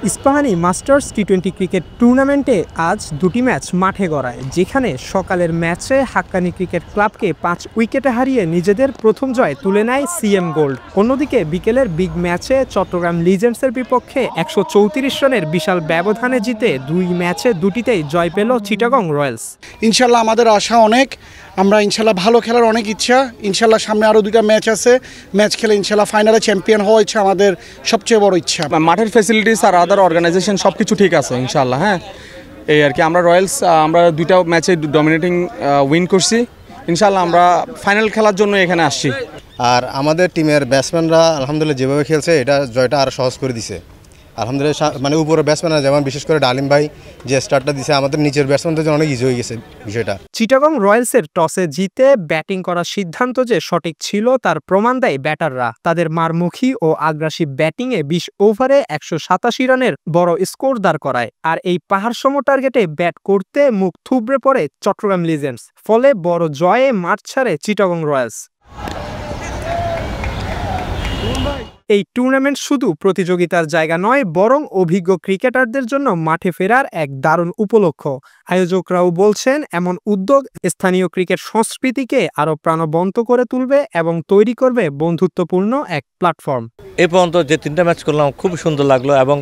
Ispahani masters টি-20 cricket টুর্নামেন্টে আজ দুটি ম্যাচ মাঠে গড়ায়, যেখানে সকালের ম্যাচে হাক্কানি ক্রিকেট ক্লাবকে 5 উইকেটে হারিয়ে নিজেদের প্রথম জয় তুলে নেয় সিএম গোল্ড। অন্যদিকে বিকেলের বিগ ম্যাচে চট্টগ্রাম লিজেন্ডসের বিপক্ষে 134 রানের বিশাল ব্যবধানে জিতে দুই ম্যাচে দুটিতেই জয় পেল চিটাগং রয়্যালস। ইনশাল্লাহ আমাদের আশা অনেক, আমরা ইনশাল্লাহ ভালো খেলার অনেক ইচ্ছা। ইনশাল্লাহ সামনে আরও দুটা ম্যাচ আছে, ম্যাচ খেলে ইনশাল্লাহ ফাইনালে চ্যাম্পিয়ন হওয়া ইচ্ছা আমাদের সবচেয়ে বড় ইচ্ছা। মাঠের ফ্যাসিলিটিস আর আদার অর্গানাইজেশন সব কিছু ঠিক আছে ইনশাল্লাহ। হ্যাঁ, এই আর কি। আমরা রয়্যালস আমরা দুইটা ম্যাচে ডমিনেটিং উইন করছি। ইনশাল্লাহ আমরা ফাইনাল খেলার জন্য এখানে আসছি। আর আমাদের টিমের ব্যাটসম্যানরা আলহামদুলিল্লাহ যেভাবে খেলছে এটা জয়টা আরও সহজ করে দিছে আলহামদুলিল্লাহ। মানে উপরে ব্যাটসম্যানরা যেমন বিশেষ করে ডালিম ভাই যে স্টার্টটা দিছে, আমাদের নিচের ব্যাটসম্যানদের জন্য অনেক ইজি হয়ে গেছে বিষয়টা। চিটাগং রয়্যালসের টসে জিতে ব্যাটিং করার সিদ্ধান্ত যে সঠিক ছিল তার প্রমাণ দেয় ব্যাটাররা। তাদের মারমুখী ও আগ্রাসী ব্যাটিংয়ে 20 ওভারে 187 রানের বড় স্কোর দাঁড় করায়। আর এই পাহাড়সম টার্গেটে ব্যাট করতে মুখ থুবড়ে পড়ে চট্টগ্রাম লিজেন্ডস। ফলে বড় জয়ে মাঠ ছাড়ে চিটাগং রয়্যালস। এই টুর্নামেন্ট শুধু প্রতিযোগিতার জায়গা নয়, বরং অভিজ্ঞ ক্রিকেটারদের জন্য মাঠে ফেরার এক দারুণ উপলক্ষ। আয়োজকরাও বলছেন, এমন উদ্যোগ স্থানীয় ক্রিকেট সংস্কৃতিকে আরও প্রাণবন্ত করে তুলবে এবং তৈরি করবে বন্ধুত্বপূর্ণ এক প্ল্যাটফর্ম। এই পর্যন্ত যে 3টা ম্যাচ করলাম খুব সুন্দর লাগলো, এবং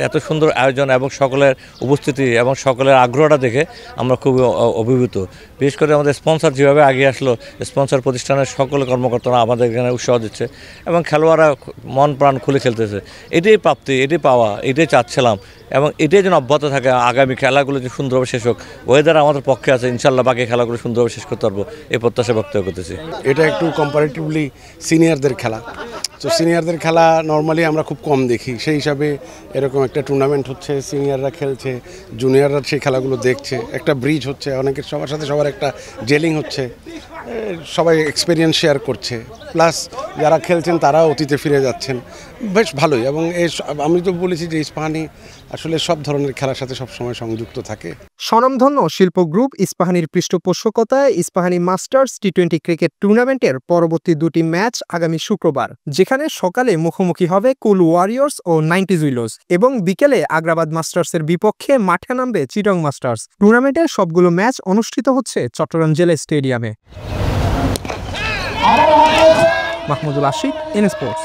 এত সুন্দর আয়োজন এবং সকলের উপস্থিতি এবং সকলের আগ্রহটা দেখে আমরা খুব অভিভূত। বিশেষ করে আমাদের স্পন্সর যেভাবে আগে আসলো, স্পন্সর প্রতিষ্ঠানের সকল কর্মকর্তারা আমাদের এখানে উৎসাহ দিচ্ছে এবং খেলোয়াড়রা মন প্রাণ খুলে খেলতেছে। এটাই প্রাপ্তি, এটাই পাওয়া, এটাই চাচ্ছিলাম, এবং এটাই যেন অব্যাহত থাকে। আগামী খেলাগুলো যে সুন্দরভাবে শেষ হোক, ওয়েদার আমাদের পক্ষে আছে, ইনশাল্লাহ বাকি খেলাগুলো সুন্দরভাবে শেষ করতে পারবো এই প্রত্যাশা ব্যক্ত করতেছি। এটা একটু কম্পারেটিভলি সিনিয়রদের খেলা, তো সিনিয়রদের খেলা নর্মালি আমরা খুব কম দেখি। সেই হিসাবে এরকম একটা টুর্নামেন্ট হচ্ছে, সিনিয়ররা খেলছে, জুনিয়ররা সেই খেলাগুলো দেখছে, একটা ব্রিজ হচ্ছে, অনেকের সবার সাথে সবার একটা জেলিং হচ্ছে, সবাই এক্সপিরিয়েন্স শেয়ার করছে, প্লাস যারা খেলছেন তারা অতীতে ফিরে যাচ্ছেন, বেশ ভালোই। এবং আমি তো বলেছি যে ইস্পাহানি আসলে সব ধরনের খেলার সাথে সবসময় সংযুক্ত থাকে। স্বনামধন্য শিল্প গ্রুপ ইস্পাহানির পৃষ্ঠপোষকতায় ইস্পাহানি মাস্টার্স টি-20 ক্রিকেট টুর্নামেন্টের পরবর্তী দুটি ম্যাচ আগামী শুক্রবার, যেখানে সকালে মুখোমুখি হবে কুল ওয়ারিয়র্স ও 90s উইলোজ, এবং বিকেলে আগ্রাবাদ মাস্টার্সের বিপক্ষে মাঠে নামবে চিটাগং মাস্টার্স। টুর্নামেন্টের সবগুলো ম্যাচ অনুষ্ঠিত হচ্ছে চট্টগ্রাম জেলা স্টেডিয়ামে। Mahmudul Ashik, N sports.